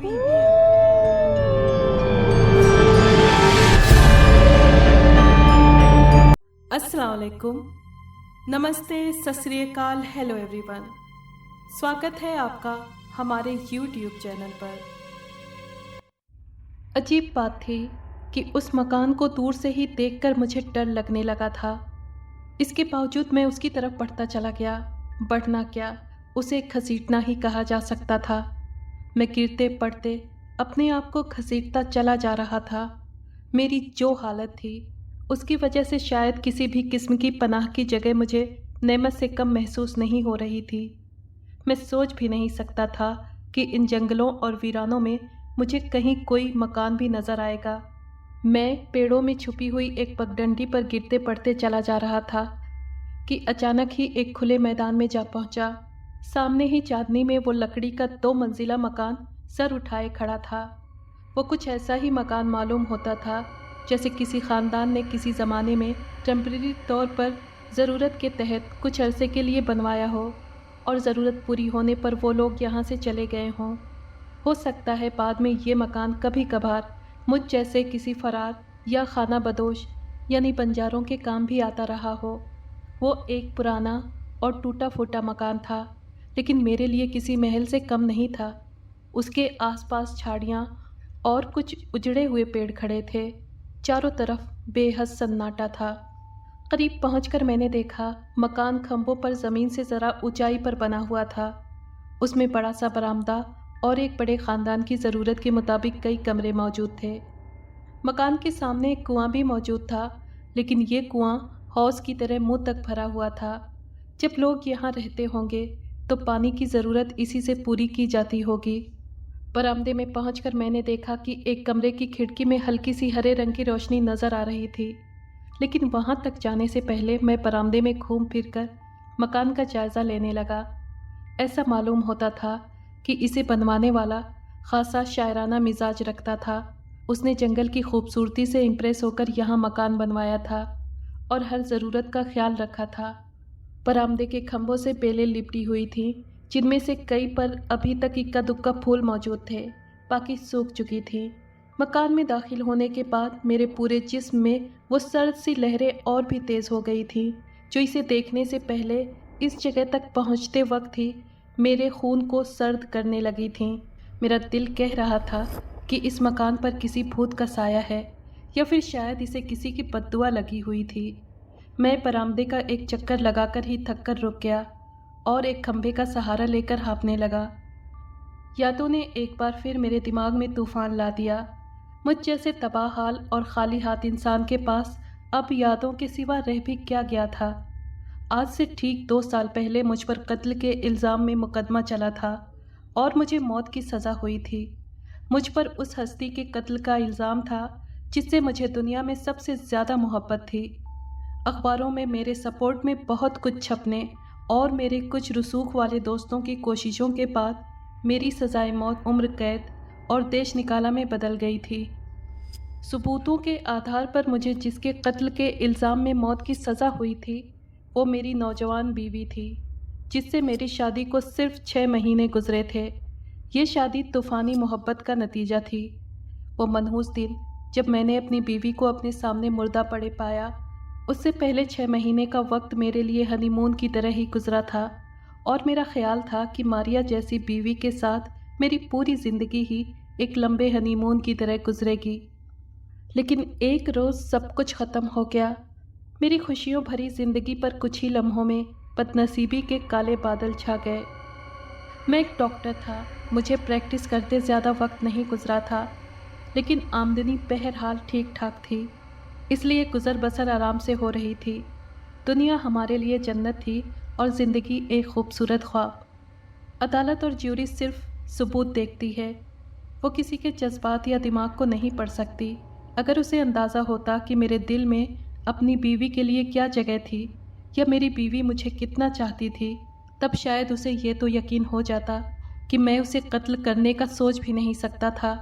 Media. अस्सलाम वालेकुम, नमस्ते, सत श्री अकाल, हेलो एवरीवन। स्वागत है आपका हमारे YouTube चैनल पर। अजीब बात थी कि उस मकान को दूर से ही देखकर मुझे डर लगने लगा था। इसके बावजूद मैं उसकी तरफ बढ़ता चला गया। बढ़ना क्या, उसे घसीटना ही कहा जा सकता था। मैं गिरते पड़ते अपने आप को घसीटता चला जा रहा था। मेरी जो हालत थी उसकी वजह से शायद किसी भी किस्म की पनाह की जगह मुझे नेमत से कम महसूस नहीं हो रही थी। मैं सोच भी नहीं सकता था कि इन जंगलों और वीरानों में मुझे कहीं कोई मकान भी नज़र आएगा। मैं पेड़ों में छुपी हुई एक पगडंडी पर गिरते पड़ते चला जा रहा था कि अचानक ही एक खुले मैदान में जा पहुंचा। सामने ही चांदनी में वो लकड़ी का 2 मंजिला मकान सर उठाए खड़ा था। वो कुछ ऐसा ही मकान मालूम होता था जैसे किसी ख़ानदान ने किसी ज़माने में टेम्परेरी तौर पर ज़रूरत के तहत कुछ अरसे के लिए बनवाया हो और ज़रूरत पूरी होने पर वो लोग यहाँ से चले गए हों। हो सकता है बाद में ये मकान कभी कभार मुझ जैसे किसी फरार या खाना बदोश यानी बंजारों के काम भी आता रहा हो। वो एक पुराना और टूटा फूटा मकान था, लेकिन मेरे लिए किसी महल से कम नहीं था। उसके आसपास झाड़ियाँ और कुछ उजड़े हुए पेड़ खड़े थे। चारों तरफ बेहद सन्नाटा था। करीब पहुंचकर मैंने देखा मकान खंभों पर ज़मीन से ज़रा ऊंचाई पर बना हुआ था। उसमें बड़ा सा बरामदा और एक बड़े ख़ानदान की ज़रूरत के मुताबिक कई कमरे मौजूद थे। मकान के सामने एक कुआं भी मौजूद था, लेकिन ये कुआं हौज़ की तरह मुंह तक भरा हुआ था। जब लोग यहाँ रहते होंगे तो पानी की ज़रूरत इसी से पूरी की जाती होगी। बरामदे में पहुंचकर मैंने देखा कि एक कमरे की खिड़की में हल्की सी हरे रंग की रोशनी नज़र आ रही थी, लेकिन वहां तक जाने से पहले मैं बरामदे में घूम फिरकर मकान का जायज़ा लेने लगा। ऐसा मालूम होता था कि इसे बनवाने वाला खासा शायराना मिजाज रखता था। उसने जंगल की खूबसूरती से इम्प्रेस होकर यहाँ मकान बनवाया था और हर ज़रूरत का ख्याल रखा था। बरामदे के खंभों से बेलें लिपटी हुई थीं, जिनमें से कई पर अभी तक इक्का दुक्का फूल मौजूद थे, बाकी सूख चुकी थीं। मकान में दाखिल होने के बाद मेरे पूरे जिस्म में वो सर्द सी लहरें और भी तेज़ हो गई थीं, जो इसे देखने से पहले इस जगह तक पहुंचते वक्त ही मेरे खून को सर्द करने लगी थीं। मेरा दिल कह रहा था कि इस मकान पर किसी भूत का साया है या फिर शायद इसे किसी की बद्दुआ लगी हुई थी। मैं बरामदे का एक चक्कर लगाकर ही थक कर रुक गया और एक खंभे का सहारा लेकर हाँफने लगा। यादों ने एक बार फिर मेरे दिमाग में तूफान ला दिया। मुझ जैसे तबाह हाल और खाली हाथ इंसान के पास अब यादों के सिवा रह भी क्या गया था। आज से ठीक 2 साल पहले मुझ पर कत्ल के इल्ज़ाम में मुकदमा चला था और मुझे मौत की सज़ा हुई थी। मुझ पर उस हस्ती के कत्ल का इल्ज़ाम था जिससे मुझे दुनिया में सबसे ज़्यादा मोहब्बत थी। अखबारों में मेरे सपोर्ट में बहुत कुछ छपने और मेरे कुछ रसूख वाले दोस्तों की कोशिशों के बाद मेरी सज़ाए मौत उम्र कैद और देश निकाला में बदल गई थी। सबूतों के आधार पर मुझे जिसके कत्ल के इल्ज़ाम में मौत की सज़ा हुई थी वो मेरी नौजवान बीवी थी, जिससे मेरी शादी को सिर्फ 6 महीने गुजरे थे। ये शादी तूफ़ानी मोहब्बत का नतीजा थी। वो मनहूस दिन जब मैंने अपनी बीवी को अपने सामने मुर्दा पड़े पाया, उससे पहले 6 महीने का वक्त मेरे लिए हनीमून की तरह ही गुजरा था और मेरा ख्याल था कि मारिया जैसी बीवी के साथ मेरी पूरी ज़िंदगी ही एक लंबे हनीमून की तरह गुजरेगी। लेकिन एक रोज़ सब कुछ ख़त्म हो गया। मेरी खुशियों भरी ज़िंदगी पर कुछ ही लम्हों में बदनसीबी के काले बादल छा गए। मैं एक डॉक्टर था, मुझे प्रैक्टिस करते ज़्यादा वक्त नहीं गुजरा था, लेकिन आमदनी बहरहाल ठीक ठाक थी, इसलिए गुज़र बसर आराम से हो रही थी। दुनिया हमारे लिए जन्नत थी और ज़िंदगी एक खूबसूरत ख्वाब। अदालत और ज्यूरी सिर्फ सबूत देखती है, वो किसी के जज्बात या दिमाग को नहीं पढ़ सकती। अगर उसे अंदाज़ा होता कि मेरे दिल में अपनी बीवी के लिए क्या जगह थी या मेरी बीवी मुझे कितना चाहती थी, तब शायद उसे ये तो यकीन हो जाता कि मैं उसे कत्ल करने का सोच भी नहीं सकता था।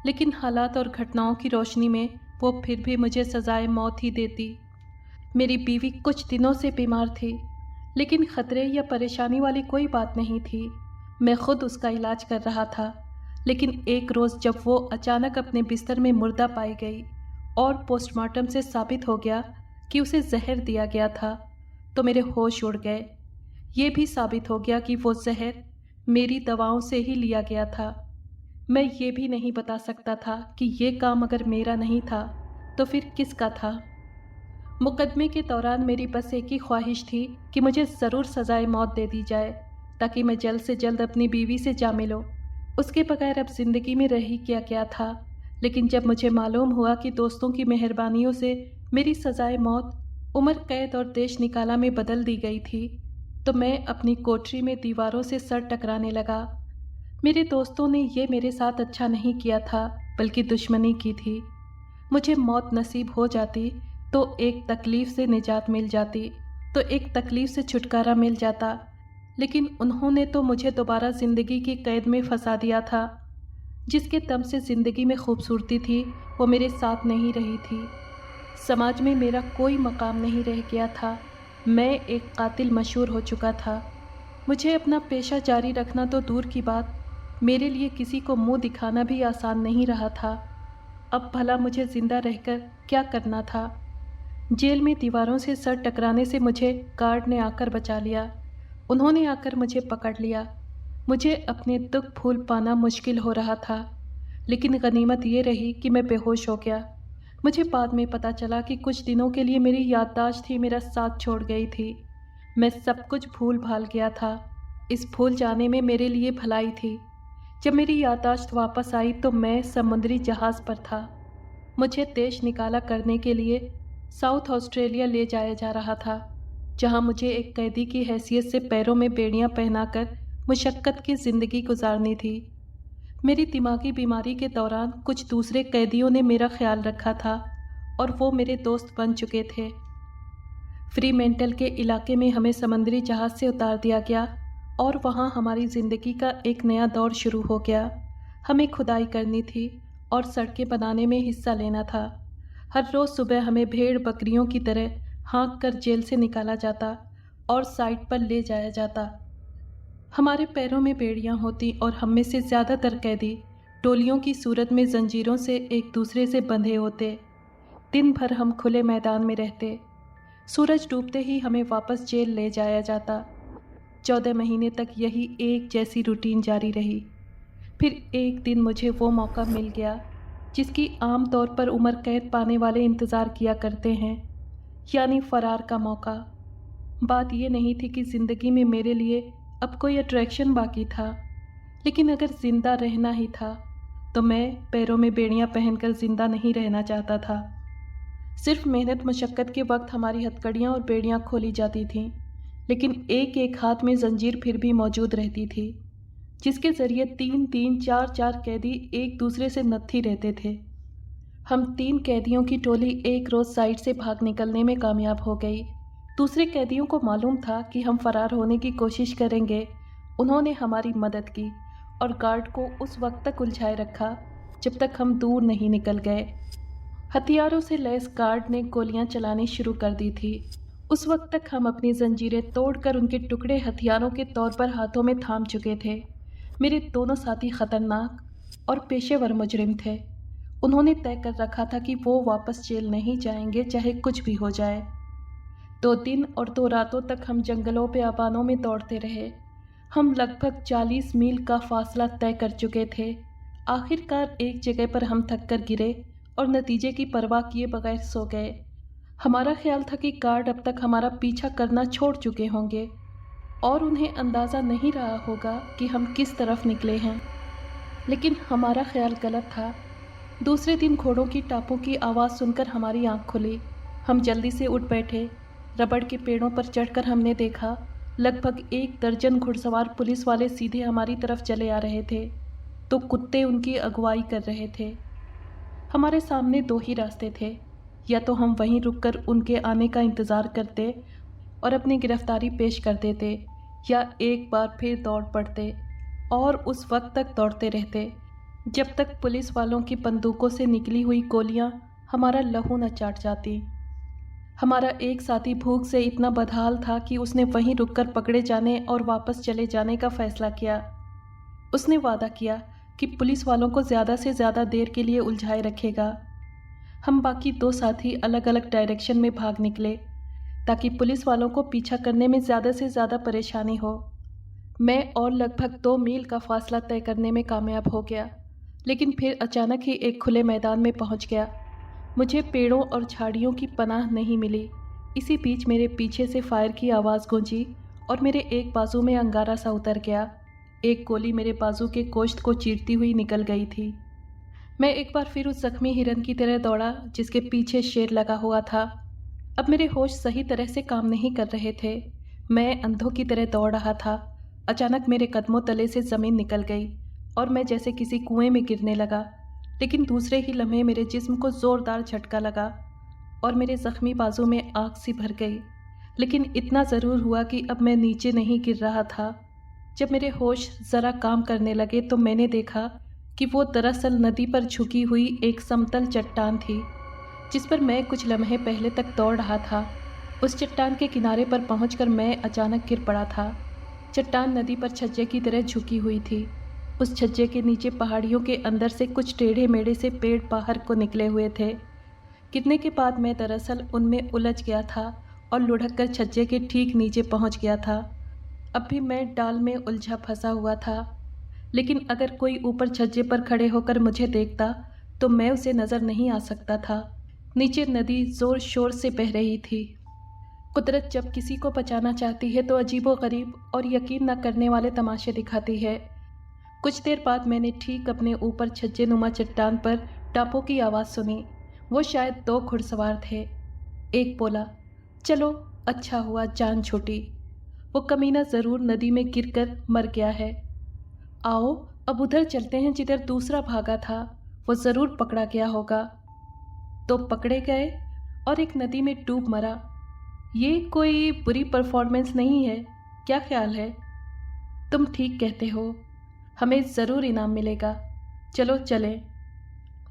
लेकिन हालात और घटनाओं की रोशनी में वो फिर भी मुझे सज़ाए मौत ही देती। मेरी बीवी कुछ दिनों से बीमार थी, लेकिन ख़तरे या परेशानी वाली कोई बात नहीं थी। मैं खुद उसका इलाज कर रहा था, लेकिन एक रोज़ जब वो अचानक अपने बिस्तर में मुर्दा पाई गई और पोस्टमार्टम से साबित हो गया कि उसे जहर दिया गया था, तो मेरे होश उड़ गए। ये भी साबित हो गया कि वो जहर मेरी दवाओं से ही लिया गया था। मैं ये भी नहीं बता सकता था कि ये काम अगर मेरा नहीं था तो फिर किसका था। मुकदमे के दौरान मेरी बस एक ही ख्वाहिश थी कि मुझे ज़रूर सज़ाए मौत दे दी जाए, ताकि मैं जल्द से जल्द अपनी बीवी से जा मिलूं। उसके बगैर अब ज़िंदगी में रह ही क्या था। लेकिन जब मुझे मालूम हुआ कि दोस्तों की मेहरबानियों से मेरी सज़ाए मौत उम्र कैद और देश निकाला में बदल दी गई थी, तो मैं अपनी कोठरी में दीवारों से सर टकराने लगा। मेरे दोस्तों ने ये मेरे साथ अच्छा नहीं किया था, बल्कि दुश्मनी की थी। मुझे मौत नसीब हो जाती तो एक तकलीफ़ से निजात मिल जाती, तो एक तकलीफ़ से छुटकारा मिल जाता, लेकिन उन्होंने तो मुझे दोबारा ज़िंदगी की कैद में फंसा दिया था। जिसके दम से ज़िंदगी में खूबसूरती थी, वो मेरे साथ नहीं रही थी। समाज में मेरा कोई मकाम नहीं रह गया था। मैं एक कातिल मशहूर हो चुका था। मुझे अपना पेशा जारी रखना तो दूर की बात, मेरे लिए किसी को मुंह दिखाना भी आसान नहीं रहा था। अब भला मुझे ज़िंदा रहकर क्या करना था। जेल में दीवारों से सर टकराने से मुझे गार्ड ने आकर बचा लिया। उन्होंने आकर मुझे पकड़ लिया। मुझे अपने दुख भूल पाना मुश्किल हो रहा था, लेकिन गनीमत ये रही कि मैं बेहोश हो गया। मुझे बाद में पता चला कि कुछ दिनों के लिए मेरी याददाश्त ही मेरा साथ छोड़ गई थी। मैं सब कुछ भूल भाल गया था। इस भूल जाने में मेरे लिए भलाई थी। जब मेरी याददाश्त वापस आई तो मैं समुद्री जहाज़ पर था। मुझे देश निकाला करने के लिए साउथ ऑस्ट्रेलिया ले जाया जा रहा था, जहां मुझे एक कैदी की हैसियत से पैरों में बेड़ियां पहनाकर मुशक्क़त की ज़िंदगी गुजारनी थी। मेरी दिमागी बीमारी के दौरान कुछ दूसरे कैदियों ने मेरा ख्याल रखा था और वो मेरे दोस्त बन चुके थे। फ्री मेंटल के इलाके में हमें समुद्री जहाज़ से उतार दिया गया और वहाँ हमारी ज़िंदगी का एक नया दौर शुरू हो गया। हमें खुदाई करनी थी और सड़कें बनाने में हिस्सा लेना था। हर रोज़ सुबह हमें भेड़ बकरियों की तरह हाँक कर जेल से निकाला जाता और साइट पर ले जाया जाता। हमारे पैरों में बेड़ियां होती और हम में से ज़्यादातर कैदी टोलियों की सूरत में जंजीरों से एक दूसरे से बंधे होते। दिन भर हम खुले मैदान में रहते। सूरज डूबते ही हमें वापस जेल ले जाया जाता। 14 महीने तक यही एक जैसी रूटीन जारी रही। फिर एक दिन मुझे वो मौका मिल गया जिसकी आम तौर पर उम्र कैद पाने वाले इंतज़ार किया करते हैं, यानी फ़रार का मौका। बात ये नहीं थी कि ज़िंदगी में मेरे लिए अब कोई अट्रैक्शन बाकी था, लेकिन अगर ज़िंदा रहना ही था तो मैं पैरों में बेड़ियां पहनकर ज़िंदा नहीं रहना चाहता था। सिर्फ मेहनत मशक्क़त के वक्त हमारी हथकड़ियाँ और बेड़ियाँ खोली जाती थीं, लेकिन एक एक हाथ में जंजीर फिर भी मौजूद रहती थी, जिसके ज़रिए 3-3, 4-4 कैदी एक दूसरे से नत्थी रहते थे। हम 3 कैदियों की टोली एक रोज़ साइड से भाग निकलने में कामयाब हो गई। दूसरे कैदियों को मालूम था कि हम फरार होने की कोशिश करेंगे। उन्होंने हमारी मदद की और गार्ड को उस वक्त तक उलझाए रखा जब तक हम दूर नहीं निकल गए। हथियारों से लैस गार्ड ने गोलियां चलानी शुरू कर दी थी। उस वक्त तक हम अपनी जंजीरें तोड़कर उनके टुकड़े हथियारों के तौर पर हाथों में थाम चुके थे। मेरे दोनों साथी खतरनाक और पेशेवर मुजरिम थे। उन्होंने तय कर रखा था कि वो वापस जेल नहीं जाएंगे, चाहे कुछ भी हो जाए। 2 दिन और 2 रातों तक हम जंगलों बेआबानों में दौड़ते रहे। हम लगभग 40 मील का फासला तय कर चुके थे। आखिरकार एक जगह पर हम थक कर गिरे और नतीजे की परवाह किए बगैर सो गए। हमारा ख्याल था कि गार्ड अब तक हमारा पीछा करना छोड़ चुके होंगे और उन्हें अंदाज़ा नहीं रहा होगा कि हम किस तरफ निकले हैं, लेकिन हमारा ख्याल गलत था। दूसरे दिन घोड़ों की टापों की आवाज़ सुनकर हमारी आंख खुली। हम जल्दी से उठ बैठे। रबड़ के पेड़ों पर चढ़कर हमने देखा लगभग 1 दर्जन घुड़सवार पुलिस वाले सीधे हमारी तरफ चले आ रहे थे, तो कुत्ते उनकी अगुवाई कर रहे थे। हमारे सामने 2 ही रास्ते थे, या तो हम वहीं रुककर उनके आने का इंतज़ार करते और अपनी गिरफ्तारी पेश कर देते, या एक बार फिर दौड़ पड़ते और उस वक्त तक दौड़ते रहते जब तक पुलिस वालों की बंदूकों से निकली हुई गोलियां हमारा लहू न चाट जाती। हमारा एक साथी भूख से इतना बदहाल था कि उसने वहीं रुककर पकड़े जाने और वापस चले जाने का फैसला किया। उसने वादा किया कि पुलिस वालों को ज़्यादा से ज़्यादा देर के लिए उलझाए रखेगा। हम बाकी 2 साथी अलग अलग डायरेक्शन में भाग निकले ताकि पुलिस वालों को पीछा करने में ज़्यादा से ज़्यादा परेशानी हो। मैं और लगभग 2 मील का फासला तय करने में कामयाब हो गया, लेकिन फिर अचानक ही एक खुले मैदान में पहुंच गया। मुझे पेड़ों और झाड़ियों की पनाह नहीं मिली। इसी बीच मेरे पीछे से फायर की आवाज़ गूंजी और मेरे एक बाजू में अंगारा सा उतर गया। एक गोली मेरे बाजू के गोश्त को चीरती हुई निकल गई थी। मैं एक बार फिर उस जख्मी हिरन की तरह दौड़ा जिसके पीछे शेर लगा हुआ था। अब मेरे होश सही तरह से काम नहीं कर रहे थे। मैं अंधों की तरह दौड़ रहा था। अचानक मेरे कदमों तले से ज़मीन निकल गई और मैं जैसे किसी कुएं में गिरने लगा। लेकिन दूसरे ही लम्हे मेरे जिस्म को ज़ोरदार झटका लगा और मेरे ज़ख्मी बाजू में आग सी भर गई। लेकिन इतना ज़रूर हुआ कि अब मैं नीचे नहीं गिर रहा था। जब मेरे होश ज़रा काम करने लगे तो मैंने देखा कि वो दरअसल नदी पर झुकी हुई एक समतल चट्टान थी जिस पर मैं कुछ लम्हे पहले तक दौड़ रहा था। उस चट्टान के किनारे पर पहुंचकर मैं अचानक गिर पड़ा था। चट्टान नदी पर छज्जे की तरह झुकी हुई थी। उस छज्जे के नीचे पहाड़ियों के अंदर से कुछ टेढ़े मेढ़े से पेड़ बाहर को निकले हुए थे। गिरने के बाद मैं दरअसल उनमें उलझ गया था और लुढ़क कर छज्जे के ठीक नीचे पहुंच गया था। अब भी मैं डाल में उलझा फंसा हुआ था, लेकिन अगर कोई ऊपर छज्जे पर खड़े होकर मुझे देखता तो मैं उसे नज़र नहीं आ सकता था। नीचे नदी ज़ोर शोर से बह रही थी। कुदरत जब किसी को बचाना चाहती है तो अजीबोगरीब और यकीन न करने वाले तमाशे दिखाती है। कुछ देर बाद मैंने ठीक अपने ऊपर छज्जे नुमा चट्टान पर टापों की आवाज़ सुनी। वो शायद 2 घुड़सवार थे। एक बोला, चलो अच्छा हुआ जान छूटी। वो कमीना ज़रूर नदी में गिरकर मर गया है। आओ अब उधर चलते हैं जिधर दूसरा भागा था। वो ज़रूर पकड़ा गया होगा। तो पकड़े गए और एक नदी में डूब मरा। ये कोई बुरी परफॉर्मेंस नहीं है, क्या ख्याल है? तुम ठीक कहते हो, हमें ज़रूर इनाम मिलेगा। चलो चलें।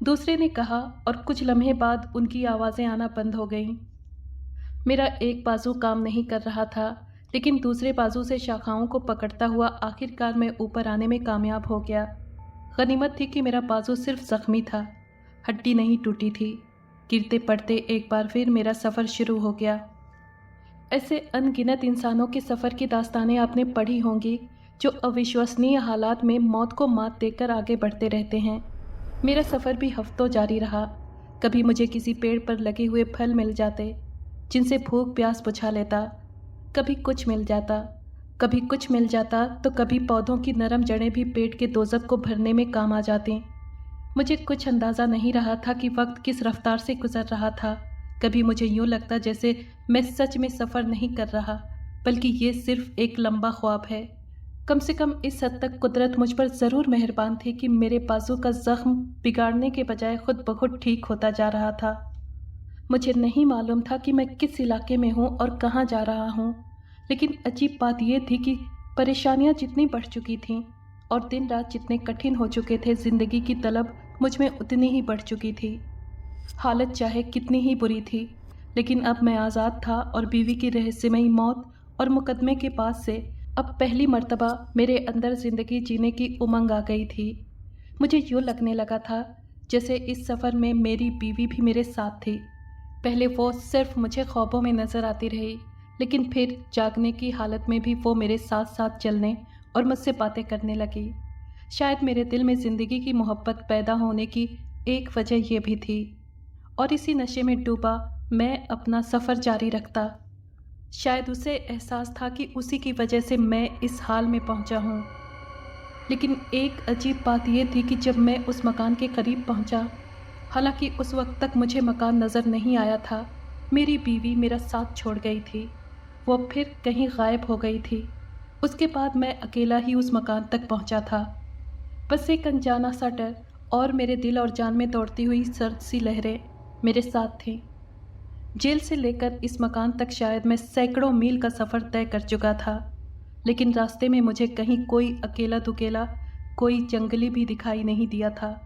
दूसरे ने कहा और कुछ लम्हे बाद उनकी आवाज़ें आना बंद हो गईं। मेरा एक बाजू काम नहीं कर रहा था, लेकिन दूसरे बाजू से शाखाओं को पकड़ता हुआ आखिरकार मैं ऊपर आने में कामयाब हो गया। गनीमत थी कि मेरा बाजू सिर्फ ज़ख्मी था, हड्डी नहीं टूटी थी। गिरते पड़ते एक बार फिर मेरा सफ़र शुरू हो गया। ऐसे अनगिनत इंसानों के सफ़र की दास्तानें आपने पढ़ी होंगी जो अविश्वसनीय हालात में मौत को मात देकर आगे बढ़ते रहते हैं। मेरा सफ़र भी हफ्तों जारी रहा। कभी मुझे किसी पेड़ पर लगे हुए फल मिल जाते जिनसे भूख प्यास बुझा लेता, कभी कुछ मिल जाता, कभी कुछ मिल जाता तो कभी पौधों की नरम जड़ें भी पेट के दोज़ख को भरने में काम आ जाती। मुझे कुछ अंदाज़ा नहीं रहा था कि वक्त किस रफ्तार से गुजर रहा था। कभी मुझे यूँ लगता जैसे मैं सच में सफ़र नहीं कर रहा, बल्कि ये सिर्फ एक लंबा ख्वाब है। कम से कम इस हद तक कुदरत मुझ पर ज़रूर मेहरबान थी कि मेरे बाजू का ज़ख्म बिगाड़ने के बजाय खुद ब खुद ठीक होता जा रहा था। मुझे नहीं मालूम था कि मैं किस इलाके में हूँ और कहाँ जा रहा हूँ, लेकिन अजीब बात यह थी कि परेशानियाँ जितनी बढ़ चुकी थीं और दिन रात जितने कठिन हो चुके थे, ज़िंदगी की तलब मुझ में उतनी ही बढ़ चुकी थी। हालत चाहे कितनी ही बुरी थी, लेकिन अब मैं आज़ाद था और बीवी की रहस्यमयी मौत और मुकदमे के बाद से अब पहली मर्तबा मेरे अंदर ज़िंदगी जीने की उमंग आ गई थी। मुझे यूँ लगने लगा था जैसे इस सफ़र में मेरी बीवी भी मेरे साथ थी। पहले वो सिर्फ मुझे ख्वाबों में नज़र आती रही, लेकिन फिर जागने की हालत में भी वो मेरे साथ साथ चलने और मुझसे बातें करने लगी। शायद मेरे दिल में ज़िंदगी की मोहब्बत पैदा होने की एक वजह ये भी थी, और इसी नशे में डूबा मैं अपना सफ़र जारी रखता। शायद उसे एहसास था कि उसी की वजह से मैं इस हाल में पहुंचा हूं। लेकिन एक अजीब बात यह थी कि जब मैं उस मकान के करीब पहुंचा, हालांकि उस वक्त तक मुझे मकान नज़र नहीं आया था, मेरी बीवी मेरा साथ छोड़ गई थी। वो फिर कहीं गायब हो गई थी। उसके बाद मैं अकेला ही उस मकान तक पहुंचा था। बस एक अनजाना सा डर और मेरे दिल और जान में दौड़ती हुई सर्द सी लहरें मेरे साथ थीं। जेल से लेकर इस मकान तक शायद मैं सैकड़ों मील का सफ़र तय कर चुका था, लेकिन रास्ते में मुझे कहीं कोई अकेला दुकेला, कोई जंगली भी दिखाई नहीं दिया था।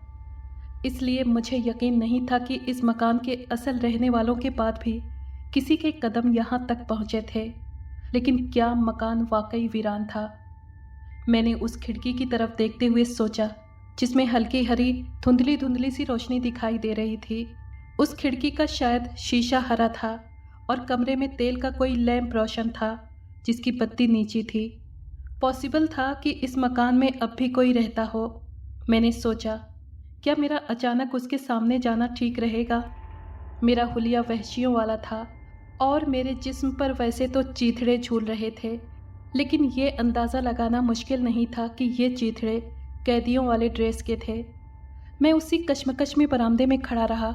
इसलिए मुझे यकीन नहीं था कि इस मकान के असल रहने वालों के बाद भी किसी के कदम यहाँ तक पहुँचे थे। लेकिन क्या मकान वाकई वीरान था? मैंने उस खिड़की की तरफ देखते हुए सोचा, जिस में हल्की हरी धुंधली धुंधली सी रोशनी दिखाई दे रही थी। उस खिड़की का शायद शीशा हरा था और कमरे में तेल का कोई लैंप रोशन था जिसकी बत्ती नीची थी। पॉसिबल था कि इस मकान में अब भी कोई रहता हो। मैंने सोचा, क्या मेरा अचानक उसके सामने जाना ठीक रहेगा? मेरा हुलिया वहशियों वाला था और मेरे जिस्म पर वैसे तो चीथड़े झूल रहे थे, लेकिन ये अंदाज़ा लगाना मुश्किल नहीं था कि ये चीथड़े कैदियों वाले ड्रेस के थे। मैं उसी कश्मकश में बरामदे में खड़ा रहा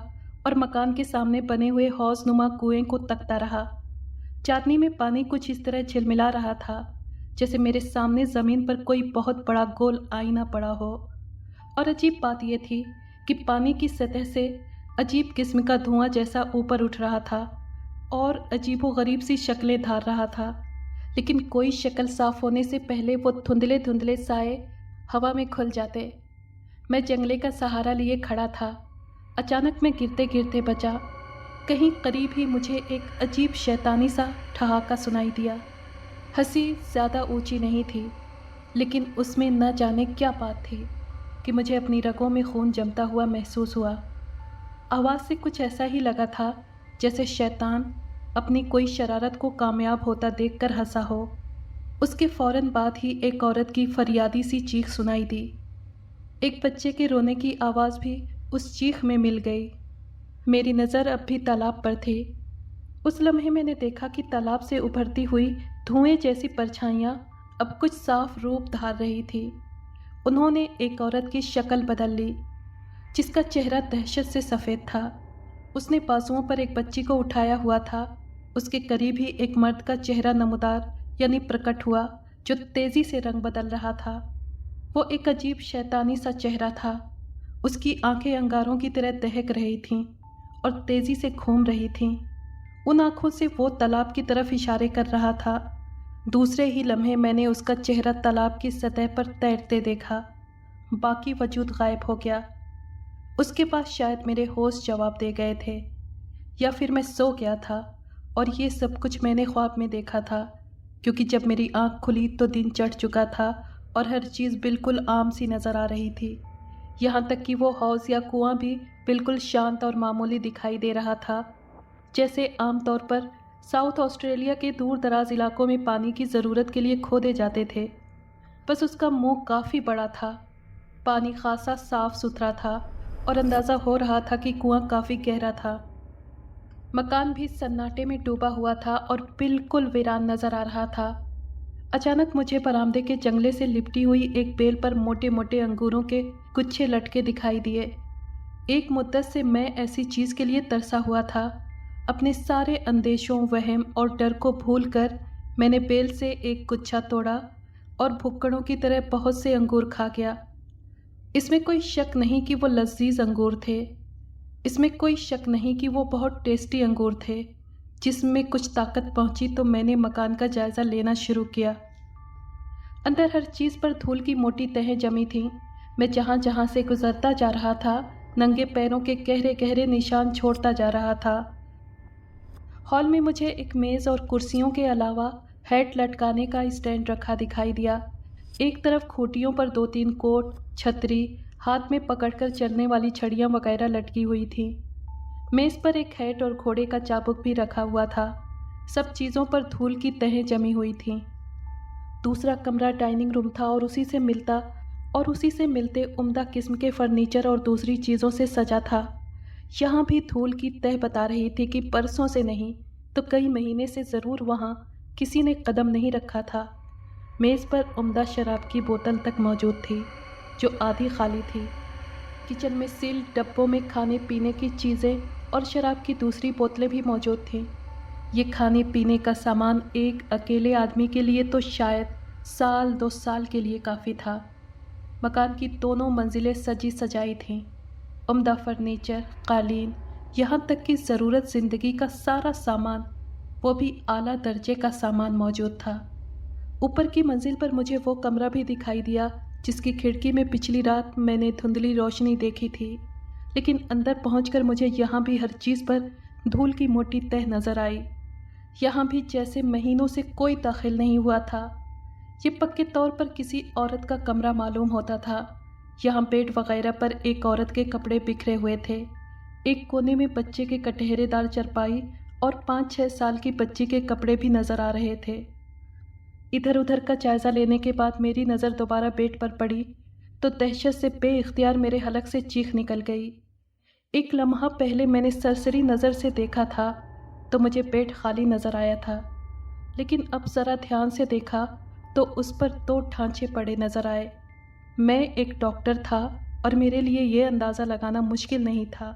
और मकान के सामने बने हुए हौज़-नुमा कुएं को तकता रहा। चांदनी में पानी कुछ इस तरह झिलमिला रहा था जैसे मेरे सामने ज़मीन पर कोई बहुत बड़ा गोल आईना पड़ा हो। और अजीब बात यह थी कि पानी की सतह से अजीब किस्म का धुआं जैसा ऊपर उठ रहा था और अजीबो-गरीब सी शक्लें धार रहा था, लेकिन कोई शक्ल साफ होने से पहले वो धुंधले धुंधले साए हवा में खुल जाते। मैं जंगले का सहारा लिए खड़ा था। अचानक मैं गिरते गिरते बचा। कहीं करीब ही मुझे एक अजीब शैतानी सा ठहाका सुनाई दिया। हंसी ज़्यादा ऊंची नहीं थी, लेकिन उसमें न जाने क्या बात थी कि मुझे अपनी रगों में खून जमता हुआ महसूस हुआ। आवाज़ से कुछ ऐसा ही लगा था जैसे शैतान अपनी कोई शरारत को कामयाब होता देखकर हंसा हो। उसके फ़ौरन बाद ही एक औरत की फरियादी सी चीख सुनाई दी। एक बच्चे के रोने की आवाज़ भी उस चीख में मिल गई। मेरी नज़र अब भी तालाब पर थी। उस लम्हे मैंने देखा कि तालाब से उभरती हुई धुएं जैसी परछाइयाँ अब कुछ साफ रूप धार रही थी। उन्होंने एक औरत की शक्ल बदल ली जिसका चेहरा दहशत से सफ़ेद था। उसने बाजुओं पर एक बच्ची को उठाया हुआ था। उसके करीब ही एक मर्द का चेहरा नमूदार यानी प्रकट हुआ जो तेज़ी से रंग बदल रहा था। वो एक अजीब शैतानी सा चेहरा था। उसकी आंखें अंगारों की तरह दहक रही थीं और तेज़ी से घूम रही थीं। उन आँखों से वो तालाब की तरफ इशारे कर रहा था। दूसरे ही लम्हे मैंने उसका चेहरा तालाब की सतह पर तैरते देखा। बाकी वजूद गायब हो गया। उसके पास शायद मेरे होश जवाब दे गए थे, या फिर मैं सो गया था और ये सब कुछ मैंने ख्वाब में देखा था, क्योंकि जब मेरी आँख खुली तो दिन चढ़ चुका था और हर चीज़ बिल्कुल आम सी नज़र आ रही थी। यहाँ तक कि वो हौज़ या कुआं भी बिल्कुल शांत और मामूली दिखाई दे रहा था, जैसे आम तौर पर साउथ ऑस्ट्रेलिया के दूर दराज इलाकों में पानी की ज़रूरत के लिए खोदे जाते थे। बस उसका मुंह काफ़ी बड़ा था। पानी खासा साफ़ सुथरा था और अंदाज़ा हो रहा था कि कुआं काफ़ी गहरा था। मकान भी सन्नाटे में डूबा हुआ था और बिल्कुल वीरान नज़र आ रहा था। अचानक मुझे बरामदे के जंगले से लिपटी हुई एक बेल पर मोटे मोटे अंगूरों के गुच्छे लटके दिखाई दिए। एक मुद्दत से मैं ऐसी चीज़ के लिए तरसा हुआ था। अपने सारे अंदेशों, वहम और डर को भूलकर मैंने बेल से एक गुच्छा तोड़ा और भुक्कड़ों की तरह बहुत से अंगूर खा गया। इसमें कोई शक नहीं कि वो लजीज अंगूर थे। इसमें कोई शक नहीं कि वो बहुत टेस्टी अंगूर थे। जिसमें कुछ ताकत पहुंची तो मैंने मकान का जायज़ा लेना शुरू किया। अंदर हर चीज़ पर धूल की मोटी तहें जमी थीं। मैं जहाँ जहाँ से गुजरता जा रहा था नंगे पैरों के गहरे गहरे निशान छोड़ता जा रहा था। हॉल में मुझे एक मेज़ और कुर्सियों के अलावा हैट लटकाने का स्टैंड रखा दिखाई दिया। एक तरफ खूंटियों पर 2-3 कोट, छतरी, हाथ में पकड़कर चलने वाली छड़ियाँ वगैरह लटकी हुई थीं। मेज़ पर एक हैट और घोड़े का चाबुक भी रखा हुआ था। सब चीज़ों पर धूल की तहें जमी हुई थीं। दूसरा कमरा डाइनिंग रूम था और उसी से मिलते उम्दा किस्म के फर्नीचर और दूसरी चीज़ों से सजा था। यहाँ भी धूल की तह बता रही थी कि परसों से नहीं तो कई महीने से ज़रूर वहाँ किसी ने कदम नहीं रखा था। मेज़ पर उम्दा शराब की बोतल तक मौजूद थी जो आधी खाली थी। किचन में सील्ड डब्बों में खाने पीने की चीज़ें और शराब की दूसरी बोतलें भी मौजूद थीं। ये खाने पीने का सामान एक अकेले आदमी के लिए तो शायद 1-2 साल के लिए काफ़ी था। मकान की दोनों मंजिलें सजी सजाई थीं। उम्दा फर्नीचर, कालीन, यहाँ तक कि ज़रूरत ज़िंदगी का सारा सामान, वो भी आला दर्जे का सामान मौजूद था। ऊपर की मंजिल पर मुझे वो कमरा भी दिखाई दिया जिसकी खिड़की में पिछली रात मैंने धुंधली रोशनी देखी थी, लेकिन अंदर पहुंचकर मुझे यहाँ भी हर चीज़ पर धूल की मोटी तह नज़र आई। यहाँ भी जैसे महीनों से कोई दाखिल नहीं हुआ था। ये पक्के तौर पर किसी औरत का कमरा मालूम होता था, यहाँ बेड वगैरह पर एक औरत के कपड़े बिखरे हुए थे। एक कोने में बच्चे के कटहरेदार चारपाई और 5-6 साल की बच्ची के कपड़े भी नजर आ रहे थे। इधर उधर का जायजा लेने के बाद मेरी नज़र दोबारा बेड पर पड़ी तो दहशत से बेइख्तियार मेरे हलक से चीख निकल गई। एक लम्हा पहले मैंने सरसरी नज़र से देखा था तो मुझे बेड खाली नज़र आया था, लेकिन अब ज़रा ध्यान से देखा तो उस पर 2 ढांचे पड़े नज़र आए। मैं एक डॉक्टर था और मेरे लिए ये अंदाज़ा लगाना मुश्किल नहीं था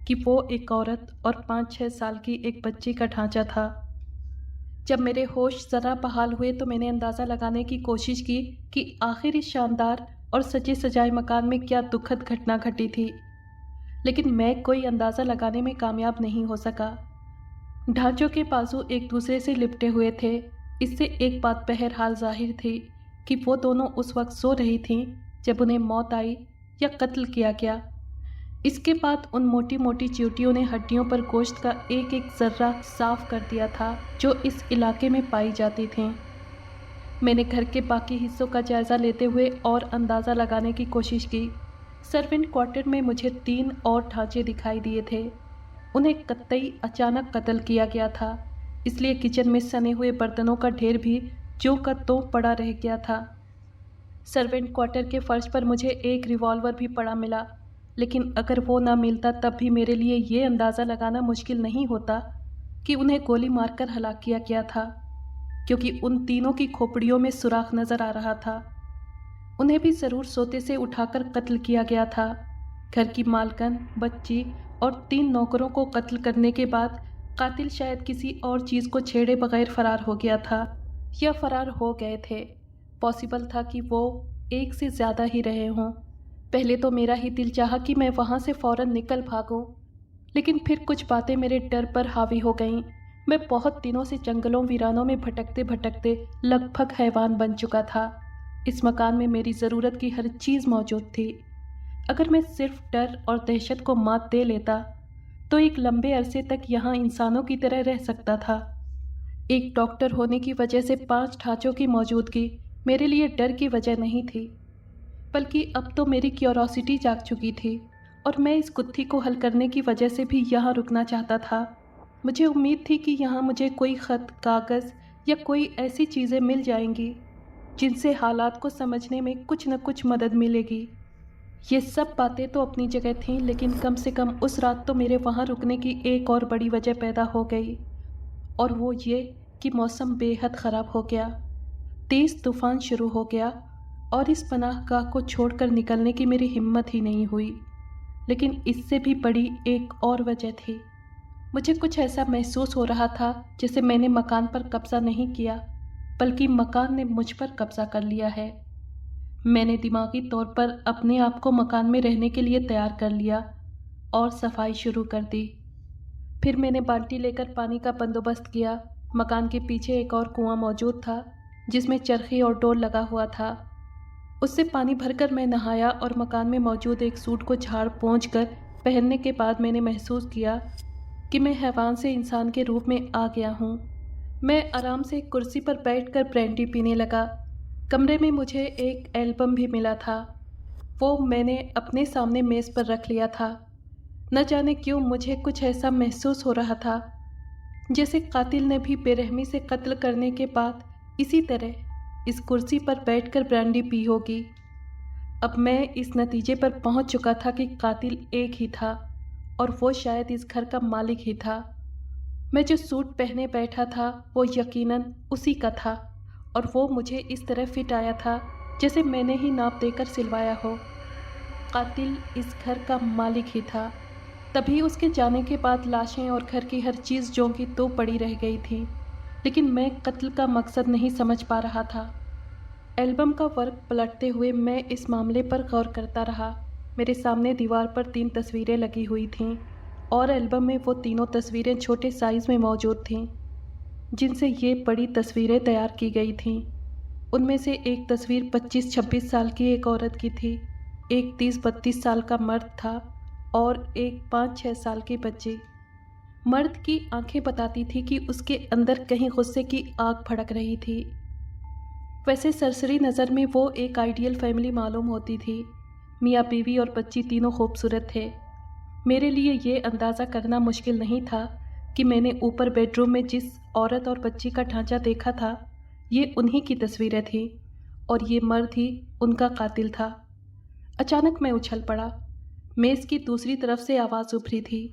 कि वो एक औरत और 5-6 साल की एक बच्ची का ढांचा था। जब मेरे होश ज़रा बहाल हुए तो मैंने अंदाज़ा लगाने की कोशिश की कि आखिर इस शानदार और सजे सजाए मकान में क्या दुखद घटना घटी थी, लेकिन मैं कोई अंदाज़ा लगाने में कामयाब नहीं हो सका। ढांचों के बाजू एक दूसरे से लिपटे हुए थे। इससे एक बात बहरहाल जाहिर थी कि वो दोनों उस वक्त सो रही थीं जब उन्हें मौत आई या कत्ल किया गया। इसके बाद उन मोटी मोटी चींटियों ने हड्डियों पर गोश्त का एक एक जर्रा साफ कर दिया था जो इस इलाके में पाई जाती थीं। मैंने घर के बाकी हिस्सों का जायज़ा लेते हुए और अंदाज़ा लगाने की कोशिश की। सर्वेंट क्वार्टर में मुझे 3 और ढांचे दिखाई दिए थे। उन्हें कतई अचानक कत्ल किया गया था, इसलिए किचन में सने हुए बर्तनों का ढेर भी जो का तो पड़ा रह गया था। सर्वेंट क्वार्टर के फर्श पर मुझे एक रिवॉल्वर भी पड़ा मिला, लेकिन अगर वो ना मिलता तब भी मेरे लिए ये अंदाज़ा लगाना मुश्किल नहीं होता कि उन्हें गोली मारकर हलाक किया गया था, क्योंकि उन तीनों की खोपड़ियों में सुराख नज़र आ रहा था। उन्हें भी ज़रूर सोते से उठाकर कत्ल किया गया था। घर की मालकन, बच्ची और 3 नौकरों को कत्ल करने के बाद कातिल शायद किसी और चीज़ को छेड़े बगैर फ़रार हो गया था या फ़रार हो गए थे। पॉसिबल था कि वो एक से ज़्यादा ही रहे हों। पहले तो मेरा ही दिल चाहा कि मैं वहाँ से फ़ौरन निकल भागूं, लेकिन फिर कुछ बातें मेरे डर पर हावी हो गईं। मैं बहुत दिनों से जंगलों वीरानों में भटकते भटकते लगभग हैवान बन चुका था। इस मकान में मेरी ज़रूरत की हर चीज़ मौजूद थी। अगर मैं सिर्फ डर और दहशत को मात दे लेता तो एक लंबे अरसे तक यहाँ इंसानों की तरह रह सकता था। एक डॉक्टर होने की वजह से 5 ढांचों की मौजूदगी मेरे लिए डर की वजह नहीं थी, बल्कि अब तो मेरी क्यूरोसिटी जाग चुकी थी और मैं इस गुत्थी को हल करने की वजह से भी यहाँ रुकना चाहता था। मुझे उम्मीद थी कि यहाँ मुझे कोई ख़त, कागज़ या कोई ऐसी चीज़ें मिल जाएंगी जिनसे हालात को समझने में कुछ न कुछ मदद मिलेगी। ये सब बातें तो अपनी जगह थीं, लेकिन कम से कम उस रात तो मेरे वहाँ रुकने की एक और बड़ी वजह पैदा हो गई, और वो ये कि मौसम बेहद ख़राब हो गया। तेज़ तूफ़ान शुरू हो गया और इस पनाहगाह को छोड़कर निकलने की मेरी हिम्मत ही नहीं हुई। लेकिन इससे भी बड़ी एक और वजह थी। मुझे कुछ ऐसा महसूस हो रहा था जैसे मैंने मकान पर कब्ज़ा नहीं किया, बल्कि मकान ने मुझ पर कब्ज़ा कर लिया है। मैंने दिमागी तौर पर अपने आप को मकान में रहने के लिए तैयार कर लिया और सफाई शुरू कर दी। फिर मैंने बाल्टी लेकर पानी का बंदोबस्त किया। मकान के पीछे एक और कुआं मौजूद था जिसमें चरखी और डोल लगा हुआ था। उससे पानी भरकर मैं नहाया और मकान में मौजूद एक सूट को झाड़ पोंछ कर पहनने के बाद मैंने महसूस किया कि मैं हैवान से इंसान के रूप में आ गया हूँ। मैं आराम से एक कुर्सी पर बैठकर ब्रांडी पीने लगा। कमरे में मुझे एक एल्बम भी मिला था। वो मैंने अपने सामने मेज़ पर रख लिया था। न जाने क्यों मुझे कुछ ऐसा महसूस हो रहा था जैसे कातिल ने भी बेरहमी से कत्ल करने के बाद इसी तरह इस कुर्सी पर बैठकर ब्रांडी पी होगी। अब मैं इस नतीजे पर पहुंच चुका था कि कातिल एक ही था और वो शायद इस घर का मालिक ही था। मैं जो सूट पहने बैठा था वो यकीनन उसी का था और वो मुझे इस तरह फिट आया था जैसे मैंने ही नाप देकर सिलवाया हो। कातिल इस घर का मालिक ही था। तभी उसके जाने के बाद लाशें और घर की हर चीज़ जो की तो पड़ी रह गई थी, लेकिन मैं कत्ल का मकसद नहीं समझ पा रहा था। एल्बम का वर्क पलटते हुए मैं इस मामले पर गौर करता रहा। मेरे सामने दीवार पर 3 तस्वीरें लगी हुई थीं और एल्बम में वो तीनों तस्वीरें छोटे साइज़ में मौजूद थीं जिनसे ये बड़ी तस्वीरें तैयार की गई थीं। उनमें से एक तस्वीर 25-26 साल की एक औरत की थी, एक 30-32 साल का मर्द था और एक 5-6 साल की बच्ची। मर्द की आंखें बताती थी कि उसके अंदर कहीं गुस्से की आग भड़क रही थी। वैसे सरसरी नज़र में वो एक आइडियल फैमिली मालूम होती थी, میاں بیوی اور بچی تینوں خوبصورت تھے۔ میرے لیے یہ اندازہ کرنا مشکل نہیں تھا کہ میں نے اوپر بیڈ روم میں جس عورت اور بچی کا ڈھانچہ دیکھا تھا یہ انہی کی تصویریں تھیں اور یہ مرد ہی ان کا قاتل تھا۔ اچانک میں اچھل پڑا۔ میز کی دوسری طرف سے آواز ابھری تھی،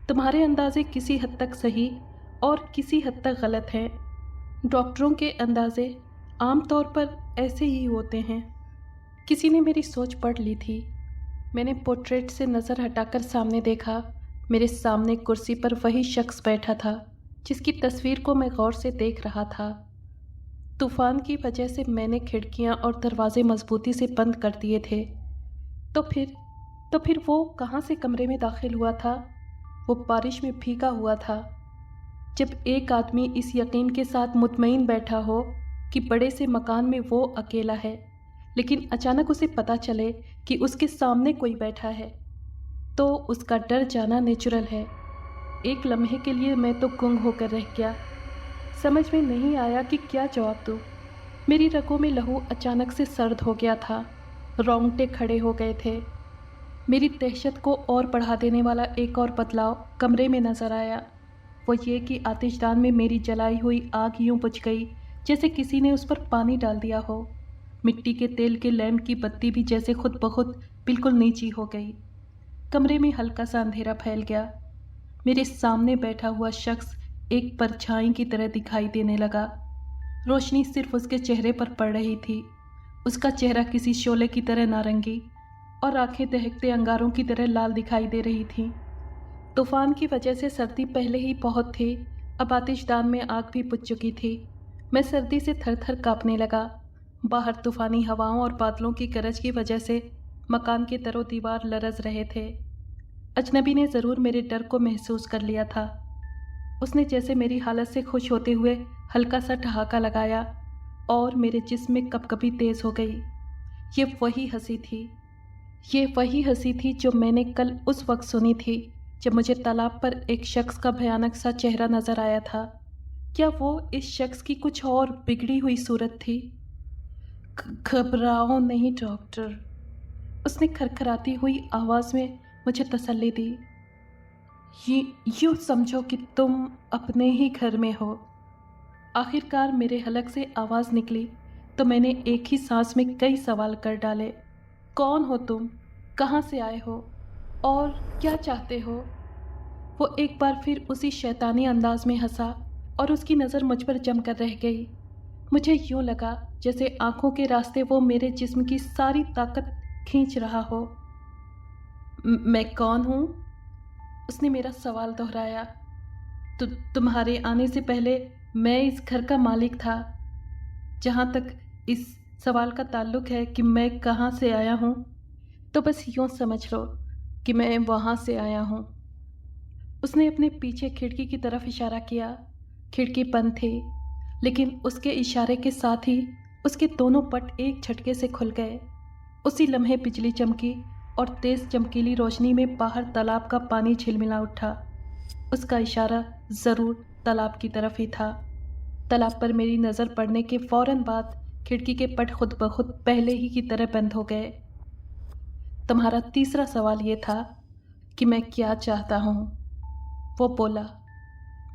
تمہارے اندازے کسی حد تک صحیح اور کسی حد تک غلط ہیں۔ ڈاکٹروں کے اندازے عام طور پر ایسے ہی ہوتے ہیں۔ کسی نے میری سوچ پڑھ لی تھی۔ میں نے پورٹریٹ سے نظر ہٹا کر سامنے دیکھا۔ میرے سامنے کرسی پر وہی شخص بیٹھا تھا جس کی تصویر کو میں غور سے دیکھ رہا تھا۔ طوفان کی وجہ سے میں نے کھڑکیاں اور دروازے مضبوطی سے بند کر دیے تھے۔ تو پھر وہ کہاں سے کمرے میں داخل ہوا تھا؟ وہ بارش میں بھیگا ہوا تھا۔ جب ایک آدمی اس یقین کے ساتھ مطمئن بیٹھا ہو کہ بڑے سے مکان میں وہ اکیلا ہے، لیکن اچانک اسے پتہ چلے کہ اس کے سامنے کوئی بیٹھا ہے، تو اس کا ڈر جانا نیچرل ہے۔ ایک لمحے کے لیے میں تو گنگ ہو کر رہ گیا۔ سمجھ میں نہیں آیا کہ کیا جواب دوں۔ میری رگوں میں لہو اچانک سے سرد ہو گیا تھا، رونگٹے کھڑے ہو گئے تھے۔ میری دہشت کو اور بڑھا دینے والا ایک اور بدلاؤ کمرے میں نظر آیا، وہ یہ کہ آتش دان میں میری جلائی ہوئی آگ یوں بجھ گئی جیسے کسی نے اس پر پانی ڈال دیا ہو۔ مٹی کے تیل کے لیمپ کی بتی بھی جیسے خود بخود بالکل نیچی ہو گئی۔ کمرے میں ہلکا سا اندھیرا پھیل گیا۔ میرے سامنے بیٹھا ہوا شخص ایک پرچھائی کی طرح دکھائی دینے لگا۔ روشنی صرف اس کے چہرے پر پڑ رہی تھی۔ اس کا چہرہ کسی شعلے کی طرح نارنگی اور آنکھیں دہکتے انگاروں کی طرح لال دکھائی دے رہی تھیں۔ طوفان کی وجہ سے سردی پہلے ہی بہت تھی، اب آتش دان میں آگ بھی بجھ چکی تھی۔ میں سردی سے تھر تھر کانپنے لگا۔ باہر طوفانی ہواؤں اور بادلوں کی گرج کی وجہ سے مکان کے در و دیوار لرز رہے تھے۔ اجنبی نے ضرور میرے ڈر کو محسوس کر لیا تھا۔ اس نے جیسے میری حالت سے خوش ہوتے ہوئے ہلکا سا ٹھہاکا لگایا اور میرے جسم میں کپکپی تیز ہو گئی۔ یہ وہی ہنسی تھی جو میں نے کل اس وقت سنی تھی جب مجھے تالاب پر ایک شخص کا بھیانک سا چہرہ نظر آیا تھا۔ کیا وہ اس شخص کی کچھ اور بگڑی ہوئی صورت تھی؟ گھبراؤ نہیں ڈاکٹر، اس نے کھرکھراتی ہوئی آواز میں مجھے تسلی دی۔ یوں سمجھو کہ تم اپنے ہی گھر میں ہو۔ آخر کار میرے حلق سے آواز نکلی تو میں نے ایک ہی سانس میں کئی سوال کر ڈالے۔ کون ہو تم؟ کہاں سے آئے ہو؟ اور کیا چاہتے ہو؟ وہ ایک بار پھر اسی شیطانی انداز میں ہنسا اور اس کی نظر مجھ پر جم کر رہ گئی۔ مجھے یوں لگا جیسے آنکھوں کے راستے وہ میرے جسم کی ساری طاقت کھینچ رہا ہو۔ میں کون ہوں؟ اس نے میرا سوال دہرایا۔ تمہارے آنے سے پہلے میں اس گھر کا مالک تھا۔ جہاں تک اس سوال کا تعلق ہے کہ میں کہاں سے آیا ہوں، تو بس یوں سمجھ لو کہ میں وہاں سے آیا ہوں۔ اس نے اپنے پیچھے کھڑکی کی طرف اشارہ کیا۔ کھڑکی بند تھی، لیکن اس کے اشارے کے ساتھ ہی اس کے دونوں پٹ ایک جھٹکے سے کھل گئے۔ اسی لمحے بجلی چمکی اور تیز چمکیلی روشنی میں باہر تالاب کا پانی جھلملا اٹھا۔ اس کا اشارہ ضرور تالاب کی طرف ہی تھا۔ تالاب پر میری نظر پڑنے کے فوراً بعد کھڑکی کے پٹ خود بخود پہلے ہی کی طرح بند ہو گئے۔ تمہارا تیسرا سوال یہ تھا کہ میں کیا چاہتا ہوں، وہ بولا۔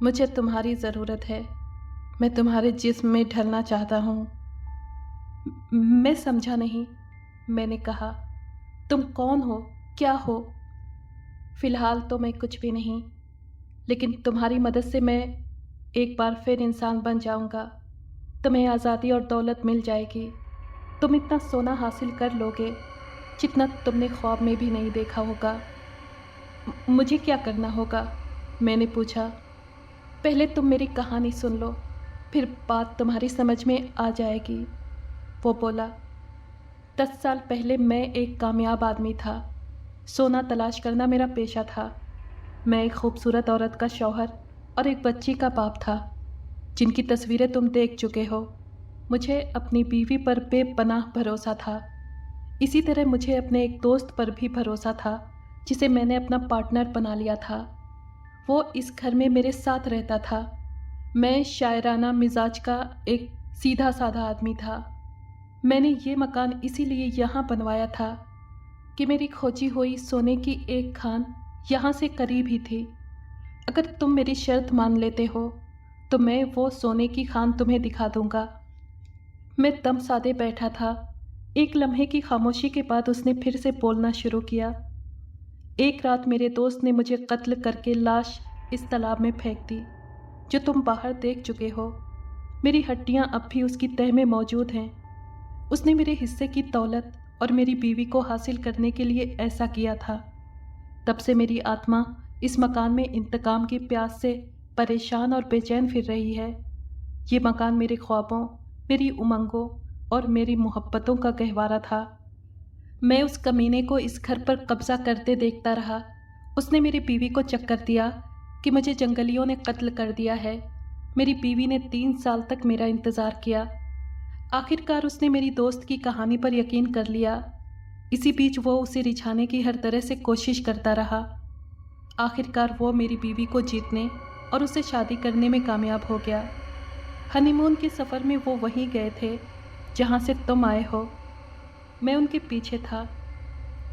مجھے تمہاری ضرورت ہے، میں تمہارے جسم میں ڈھلنا چاہتا ہوں۔ میں سمجھا نہیں، میں نے کہا۔ تم کون ہو؟ کیا ہو؟ فی الحال تو میں کچھ بھی نہیں، لیکن تمہاری مدد سے میں ایک بار پھر انسان بن جاؤں گا۔ تمہیں آزادی اور دولت مل جائے گی۔ تم اتنا سونا حاصل کر لو گے جتنا تم نے خواب میں بھی نہیں دیکھا ہوگا۔ مجھے کیا کرنا ہوگا؟ میں نے پوچھا۔ پہلے تم میری کہانی سن لو، پھر بات تمہاری سمجھ میں آ جائے گی، وہ بولا۔ 10 سال پہلے میں ایک کامیاب آدمی تھا۔ سونا تلاش کرنا میرا پیشہ تھا۔ میں ایک خوبصورت عورت کا شوہر اور ایک بچی کا باپ تھا، جن کی تصویریں تم دیکھ چکے ہو۔ مجھے اپنی بیوی پر بے پناہ بھروسہ تھا۔ اسی طرح مجھے اپنے ایک دوست پر بھی بھروسہ تھا جسے میں نے اپنا پارٹنر بنا لیا تھا۔ وہ اس گھر میں میرے ساتھ رہتا تھا۔ میں شاعرانہ مزاج کا ایک سیدھا سادہ آدمی تھا۔ میں نے یہ مکان اسی لیے یہاں بنوایا تھا कि मेरी खोजी हुई सोने की एक खान यहाँ से करीब ही थी। अगर तुम मेरी शर्त मान लेते हो तो मैं वो सोने की खान तुम्हें दिखा दूंगा। मैं दम साधे बैठा था। एक लम्हे की खामोशी के बाद उसने फिर से बोलना शुरू किया। एक रात मेरे दोस्त ने मुझे कत्ल करके लाश इस तालाब में फेंक दी जो तुम बाहर देख चुके हो। मेरी हड्डियां अब भी उसकी तह में मौजूद हैं। उसने मेरे हिस्से की दौलत और मेरी बीवी को हासिल करने के लिए ऐसा किया था। तब से मेरी आत्मा इस मकान में इंतकाम की प्यास से परेशान और बेचैन फिर रही है। ये मकान मेरे ख्वाबों, मेरी उमंगों और मेरी मोहब्बतों का गहवारा था। मैं उस कमीने को इस घर पर कब्जा करते देखता रहा। उसने मेरी बीवी को चक्कर दिया कि मुझे जंगलियों ने कत्ल कर दिया है। मेरी बीवी ने 3 साल तक मेरा इंतज़ार किया। आखिरकार उसने मेरी दोस्त की कहानी पर यकीन कर लिया। इसी बीच वो उसे रिझाने की हर तरह से कोशिश करता रहा। आखिरकार वो मेरी बीवी को जीतने और उससे शादी करने में कामयाब हो गया। हनीमून के सफ़र में वो वहीं गए थे जहाँ से तुम आए हो। मैं उनके पीछे था।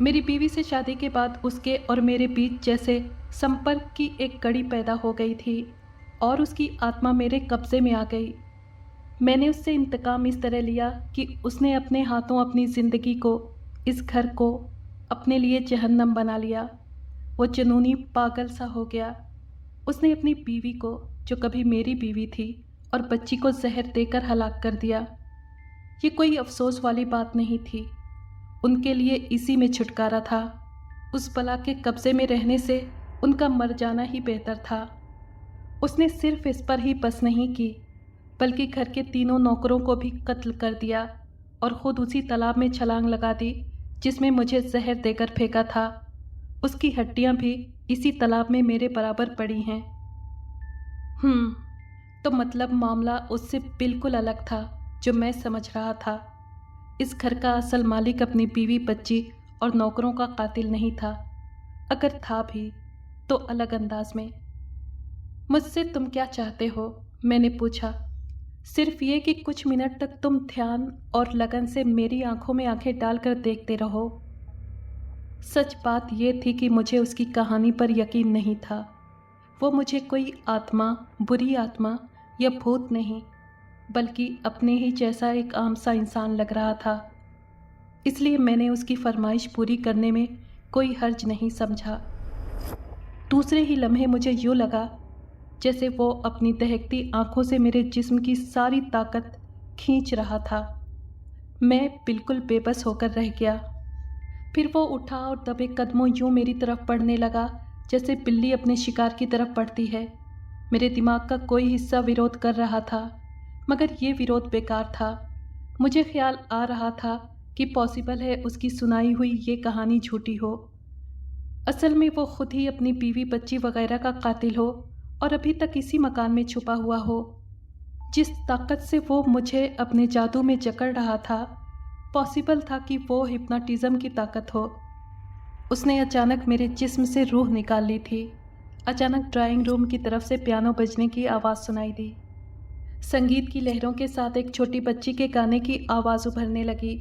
मेरी बीवी से शादी के बाद उसके और मेरे बीच जैसे संपर्क की एक कड़ी पैदा हो गई थी और उसकी आत्मा मेरे कब्जे में आ गई। मैंने उससे इंतकाम इस तरह लिया कि उसने अपने हाथों अपनी ज़िंदगी को, इस घर को अपने लिए जहन्नम बना लिया। वो जुनूनी पागल सा हो गया। उसने अपनी बीवी को, जो कभी मेरी बीवी थी, और बच्ची को जहर देकर हलाक कर दिया। ये कोई अफसोस वाली बात नहीं थी। उनके लिए इसी में छुटकारा था। उस बला के कब्जे में रहने से उनका मर जाना ही बेहतर था। उसने सिर्फ इस पर ही बस नहीं की, बल्कि घर के तीनों नौकरों को भी कत्ल कर दिया और ख़ुद उसी तालाब में छलांग लगा दी जिसमें मुझे जहर देकर फेंका था। उसकी हड्डियां भी इसी तालाब में मेरे बराबर पड़ी हैं। तो मतलब मामला उससे बिल्कुल अलग था जो मैं समझ रहा था। इस घर का असल मालिक अपनी बीवी, बच्ची और नौकरों का कातिल नहीं था। अगर था भी तो अलग अंदाज में। मुझसे तुम क्या चाहते हो? मैंने पूछा। सिर्फ ये कि कुछ मिनट तक तुम ध्यान और लगन से मेरी आंखों में आंखें डालकर देखते रहो। सच बात यह थी कि मुझे उसकी कहानी पर यकीन नहीं था। वो मुझे कोई आत्मा, बुरी आत्मा या भूत नहीं, बल्कि अपने ही जैसा एक आम सा इंसान लग रहा था। इसलिए मैंने उसकी फरमाइश पूरी करने में कोई हर्ज नहीं समझा। दूसरे ही लम्हे मुझे यूँ लगा जैसे वो अपनी दहकती आंखों से मेरे जिस्म की सारी ताकत खींच रहा था। मैं बिल्कुल बेबस होकर रह गया। फिर वो उठा और दबे कदमों यूँ मेरी तरफ बढ़ने लगा जैसे बिल्ली अपने शिकार की तरफ बढ़ती है। मेरे दिमाग का कोई हिस्सा विरोध कर रहा था, मगर ये विरोध बेकार था। मुझे ख्याल आ रहा था कि पॉसिबल है उसकी सुनाई हुई ये कहानी झूठी हो। असल में वो खुद ही अपनी बीवी, बच्ची वगैरह का कातिल हो और अभी तक इसी मकान में छुपा हुआ हो। जिस ताकत से वो मुझे अपने जादू में जकड़ रहा था, पॉसिबल था कि वो हिप्नोटिज्म की ताकत हो। उसने अचानक मेरे जिस्म से रूह निकाल ली थी। अचानक ड्राइंग रूम की तरफ से पियानो बजने की आवाज़ सुनाई दी। संगीत की लहरों के साथ एक छोटी बच्ची के गाने की आवाज़ उभरने लगी।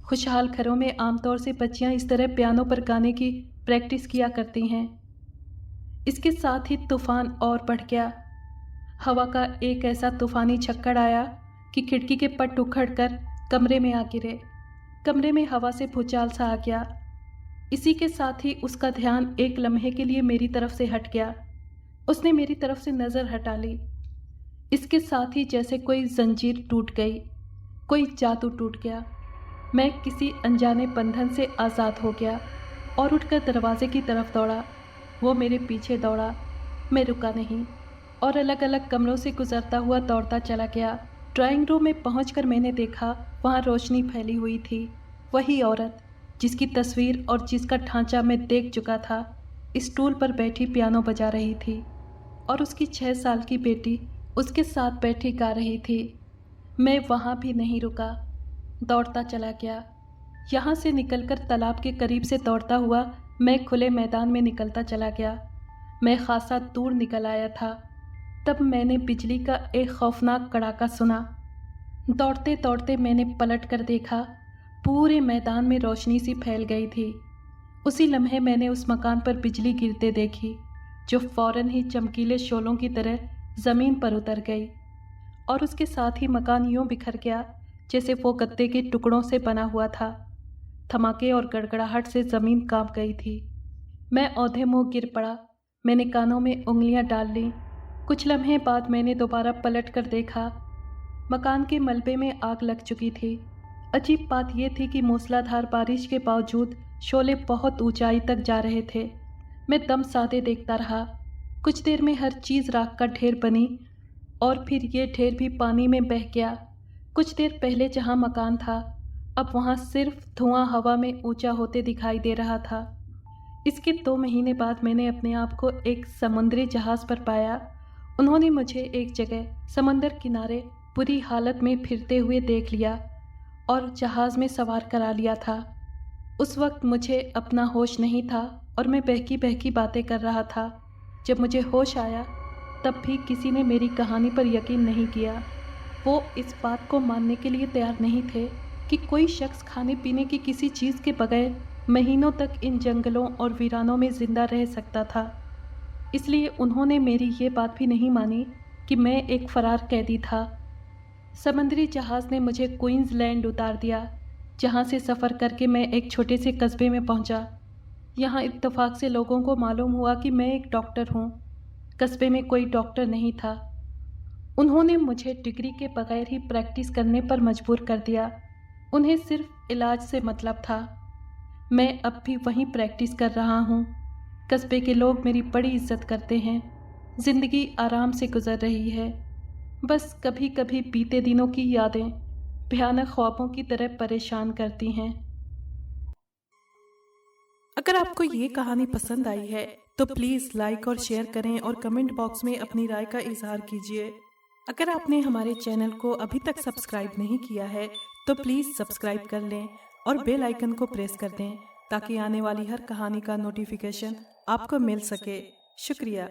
खुशहाल घरों में आमतौर से बच्चियां इस तरह पियानो पर गाने की प्रैक्टिस किया करती हैं। इसके साथ ही तूफान और बढ़ गया। हवा का एक ऐसा तूफानी झक्कड़ आया कि खिड़की के पट उखड़कर कमरे में आ गिरे। कमरे में हवा से भूचाल सा आ गया। इसी के साथ ही उसका ध्यान एक लम्हे के लिए मेरी तरफ से हट गया। उसने मेरी तरफ से नज़र हटा ली। इसके साथ ही जैसे कोई जंजीर टूट गई, कोई जादू टूट गया। मैं किसी अनजाने बंधन से आज़ाद हो गया और उठकर दरवाजे की तरफ दौड़ा। वो मेरे पीछे दौड़ा। मैं रुका नहीं और अलग अलग कमरों से गुजरता हुआ दौड़ता चला गया। ड्राइंग रूम में पहुंचकर मैंने देखा वहाँ रोशनी फैली हुई थी। वही औरत जिसकी तस्वीर और जिसका ढांचा मैं देख चुका था, स्टूल पर बैठी पियानो बजा रही थी और उसकी 6 साल की बेटी उसके साथ बैठी गा रही थी। मैं वहाँ भी नहीं रुका, दौड़ता चला गया। यहाँ से निकलकर तालाब के करीब से दौड़ता हुआ मैं खुले मैदान में निकलता चला गया। मैं खासा दूर निकल आया था। तब मैंने बिजली का एक खौफनाक कड़ाका सुना। दौड़ते दौड़ते मैंने पलट कर देखा। पूरे मैदान में रोशनी सी फैल गई थी। उसी लम्हे मैंने उस मकान पर बिजली गिरते देखी, जो फौरन ही चमकीले शोलों की तरह ज़मीन पर उतर गई, और उसके साथ ही मकान यूं बिखर गया जैसे वो गत्ते के टुकड़ों से बना हुआ था। धमाके और गड़गड़ाहट से ज़मीन कांप गई थी। मैं औंधे मुँह गिर पड़ा। मैंने कानों में उंगलियां डाल लीं। कुछ लम्हे बाद मैंने दोबारा पलट कर देखा। मकान के मलबे में आग लग चुकी थी। अजीब बात यह थी कि मूसलाधार बारिश के बावजूद शोले बहुत ऊंचाई तक जा रहे थे। मैं दम साधे देखता रहा। कुछ देर में हर चीज़ राख का ढेर बनी और फिर ये ढेर भी पानी में बह गया। कुछ देर पहले जहाँ मकान था, अब वहाँ सिर्फ धुआं हवा में ऊंचा होते दिखाई दे रहा था। इसके 2 महीने बाद मैंने अपने आप को एक समुद्री जहाज़ पर पाया। उन्होंने मुझे एक जगह समंदर किनारे बुरी हालत में फिरते हुए देख लिया और जहाज़ में सवार करा लिया था। उस वक्त मुझे अपना होश नहीं था और मैं बहकी बहकी बातें कर रहा था। जब मुझे होश आया तब भी किसी ने मेरी कहानी पर यकीन नहीं किया। वो इस बात को मानने के लिए तैयार नहीं थे कि कोई शख्स खाने पीने की किसी चीज़ के बगैर महीनों तक इन जंगलों और वीरानों में ज़िंदा रह सकता था। इसलिए उन्होंने मेरी ये बात भी नहीं मानी कि मैं एक फ़रार कैदी था। समंदरी जहाज़ ने मुझे क्वींसलैंड उतार दिया, जहाँ से सफ़र करके मैं एक छोटे से कस्बे में पहुँचा। यहाँ इत्तेफाक से लोगों को मालूम हुआ कि मैं एक डॉक्टर हूँ। कस्बे में कोई डॉक्टर नहीं था। उन्होंने मुझे डिग्री के बगैर ही प्रैक्टिस करने पर मजबूर कर दिया। उन्हें सिर्फ इलाज से मतलब था। मैं अब भी वहीं प्रैक्टिस कर रहा हूँ। कस्बे के लोग मेरी बड़ी इज्जत करते हैं। ज़िंदगी आराम से गुजर रही है। बस कभी कभी बीते दिनों की यादें भयानक ख्वाबों की तरह परेशान करती हैं। अगर आपको ये कहानी पसंद आई है तो प्लीज़ लाइक और शेयर करें और कमेंट बॉक्स में अपनी राय का इजहार कीजिए। अगर आपने हमारे चैनल को अभी तक सब्सक्राइब नहीं किया है तो प्लीज़ सब्सक्राइब कर लें और बेल आइकन को प्रेस कर दें ताकि आने वाली हर कहानी का नोटिफिकेशन आपको मिल सके। शुक्रिया।